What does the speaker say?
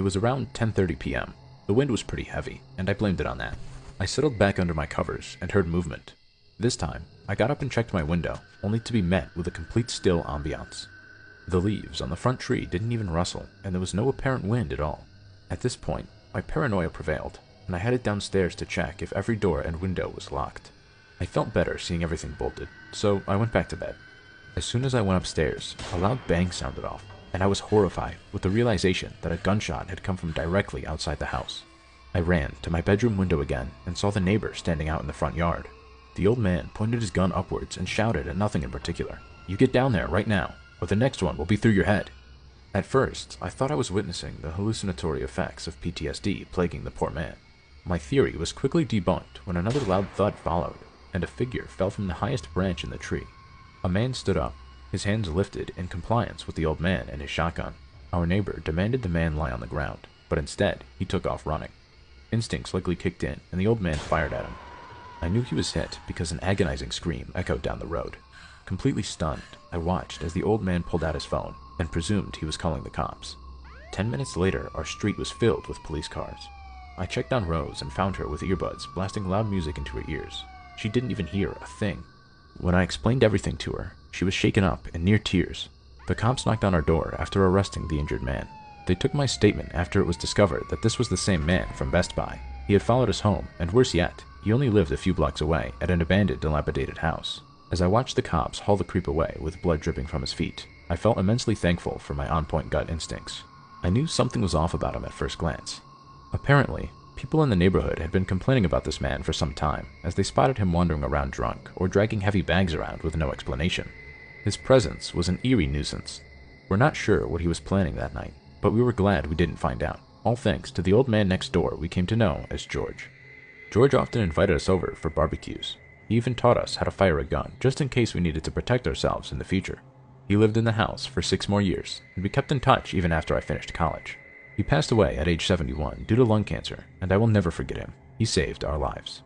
It was around 10:30 p.m. The wind was pretty heavy, and I blamed it on that. I settled back under my covers and heard movement. This time, I got up and checked my window, only to be met with a complete still ambiance. The leaves on the front tree didn't even rustle, and there was no apparent wind at all. At this point, my paranoia prevailed, and I headed downstairs to check if every door and window was locked. I felt better seeing everything bolted, so I went back to bed. As soon as I went upstairs, a loud bang sounded off, and I was horrified with the realization that a gunshot had come from directly outside the house. I ran to my bedroom window again and saw the neighbor standing out in the front yard. The old man pointed his gun upwards and shouted at nothing in particular. "You get down there right now, or the next one will be through your head." At first, I thought I was witnessing the hallucinatory effects of PTSD plaguing the poor man. My theory was quickly debunked when another loud thud followed, and a figure fell from the highest branch in the tree. A man stood up, his hands lifted in compliance with the old man and his shotgun. Our neighbor demanded the man lie on the ground, but instead, he took off running. Instincts likely kicked in, and the old man fired at him. I knew he was hit because an agonizing scream echoed down the road. Completely stunned, I watched as the old man pulled out his phone and presumed he was calling the cops. 10 minutes later, our street was filled with police cars. I checked on Rose and found her with earbuds blasting loud music into her ears. She didn't even hear a thing. When I explained everything to her, she was shaken up and near tears. The cops knocked on our door after arresting the injured man. They took my statement after it was discovered that this was the same man from Best Buy. He had followed us home, and worse yet, he only lived a few blocks away at an abandoned, dilapidated house. As I watched the cops haul the creep away with blood dripping from his feet, I felt immensely thankful for my on-point gut instincts. I knew something was off about him at first glance. Apparently, people in the neighborhood had been complaining about this man for some time, as they spotted him wandering around drunk or dragging heavy bags around with no explanation. His presence was an eerie nuisance. We're not sure what he was planning that night, but we were glad we didn't find out, all thanks to the old man next door we came to know as George. George often invited us over for barbecues. He even taught us how to fire a gun, just in case we needed to protect ourselves in the future. He lived in the house for 6 more years, and we kept in touch even after I finished college. He passed away at age 71 due to lung cancer, and I will never forget him. He saved our lives.